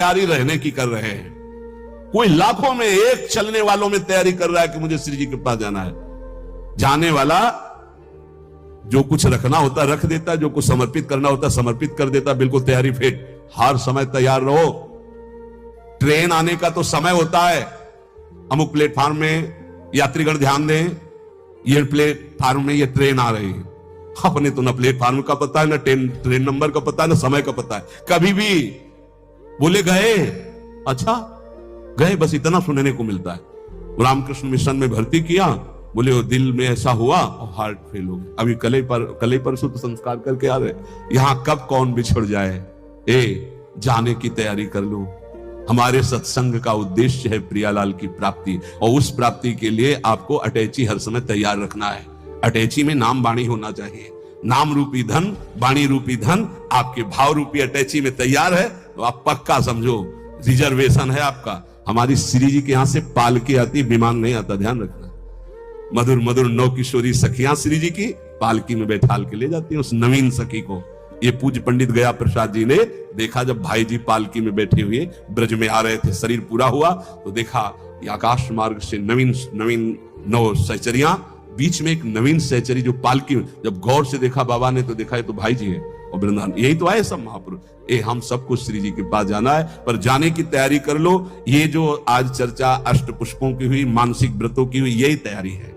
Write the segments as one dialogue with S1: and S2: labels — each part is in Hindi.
S1: तैयारी रहने की कर रहे हैं। कोई लाखों में एक चलने वालों में तैयारी कर रहा है कि मुझे श्री जी के पास जाना है। जाने वाला जो कुछ रखना होता रख देता, जो कुछ समर्पित करना होता समर्पित कर देता। बिल्कुल तैयारी फिट, हर समय तैयार रहो। ट्रेन आने का तो समय होता है, अमुक प्लेटफार्म में यात्रीगण ध्यान दें, ये प्लेटफार्म में ये ट्रेन आ रही है। अपने तो ना प्लेटफार्म का पता है, ना ट्रेन नंबर का पता है, ना समय का पता है। कभी भी बोले गए, अच्छा गए, बस इतना सुनने को मिलता है। रामकृष्ण मिशन में भर्ती किया, बोले वो दिल में ऐसा हुआ और हार्ट फेल हो गया। अभी कल परसों तो संस्कार करके आ रहे। यहां कब कौन बिछड़ जाए, जाने की तैयारी कर लो। हमारे सत्संग का उद्देश्य है प्रियालाल की प्राप्ति, और उस प्राप्ति के लिए आपको अटैची हर समय तैयार रखना है। अटैची में नाम वाणी होना चाहिए। नाम रूपी धन, वाणी रूपी धन आपके भाव रूपी अटैची में तैयार है तो आप पक्का समझो रिजर्वेशन है आपका। हमारी श्री जी के यहां से पालकी आती, विमान नहीं आता, ध्यान रखना। मधुर मधुर नौ किशोरी सखियां श्री जी की पालकी में बैठाल के ले जाती हैं उस नवीन सखी को। ये पूज्य पंडित गया प्रसाद जी ने देखा, जब भाई जी पालकी में बैठे हुए ब्रज में आ रहे थे, शरीर पूरा हुआ तो देखा ये आकाश मार्ग से नवीन नौ सहचरियां, बीच में एक नवीन सहचरी जो पालकी में। जब गौर से देखा बाबा ने तो देखा ये तो भाई जी है और वृंदावन, यही तो आए सब महापुरुष। हम सबको श्री जी के पास जाना है, पर जाने की तैयारी कर लो। ये जो आज चर्चा अष्ट पुष्पों की हुई, मानसिक व्रतों की हुई, यही तैयारी है।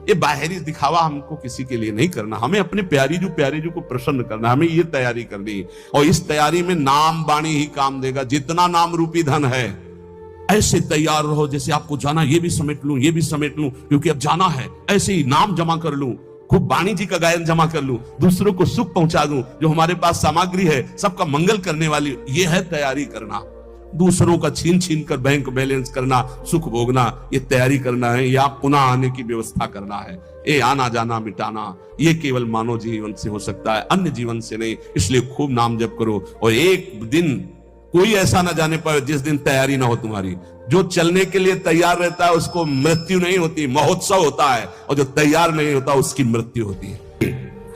S1: ये बाहरी दिखावा हमको किसी के लिए नहीं करना, हमें अपने प्यारी जो को प्रसन्न करना, हमें ये तैयारी करनी। और इस तैयारी में नाम वाणी ही काम देगा। जितना नाम रूपी धन है, ऐसे तैयार रहो जैसे आपको जाना, ये भी समेट लूं, ये भी समेट लूं, क्योंकि अब जाना है। ऐसे ही नाम जमा कर लूं, खूब वाणी जी का गायन जमा कर लूं, दूसरों को सुख पहुंचा दूं। जो हमारे पास सामग्री है सबका मंगल करने वाली, ये है तैयारी करना। दूसरों का छीन छीन कर बैंक बैलेंस करना, सुख भोगना, ये तैयारी करना है। या पुनः आने की व्यवस्था करना है। ये आना जाना मिटाना, ये केवल मानव जीवन से हो सकता है, अन्य जीवन से नहीं। इसलिए खूब नाम जप करो। और एक दिन कोई ऐसा ना जाने पाए जिस दिन तैयारी ना हो तुम्हारी। जो चलने के लिए तैयार रहता है उसको मृत्यु नहीं होती, महोत्सव होता है। और जो तैयार नहीं होता उसकी मृत्यु होती है।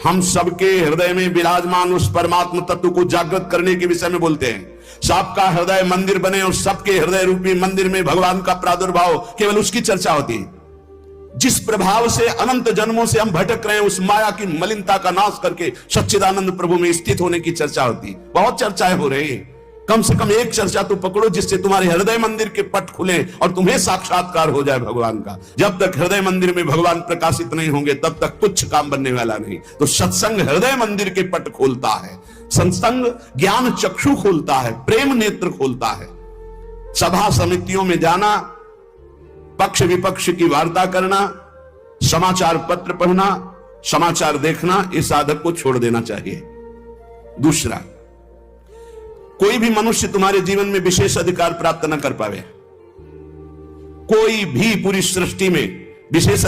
S1: हम सबके हृदय में विराजमान उस परमात्मा तत्व को जागृत करने के विषय में बोलते हैं। सबका हृदय मंदिर बने और सबके हृदय रूपी मंदिर में भगवान का प्रादुर्भाव, केवल उसकी चर्चा होती है। जिस प्रभाव से अनंत जन्मों से हम भटक रहे हैं, उस माया की मलिनता का नाश करके सच्चिदानंद प्रभु में स्थित होने की चर्चा होती है। बहुत चर्चाएं हो रही है, कम से कम एक चर्चा तो पकड़ो जिससे तुम्हारे हृदय मंदिर के पट खुले और तुम्हें साक्षात्कार हो जाए भगवान का। जब तक हृदय मंदिर में भगवान प्रकाशित नहीं होंगे तब तक कुछ काम बनने वाला नहीं। तो सत्संग हृदय मंदिर के पट खोलता है, सत्संग ज्ञान चक्षु खोलता है, प्रेम नेत्र खोलता है। सभा समितियों में जाना, पक्ष विपक्ष की वार्ता करना, समाचार पत्र पढ़ना, समाचार देखना, इस साधक को छोड़ देना चाहिए। दूसरा, कोई भी मनुष्य तुम्हारे जीवन में विशेष अधिकार प्राप्त न कर पावे। कोई भी पूरी सृष्टि में विशेष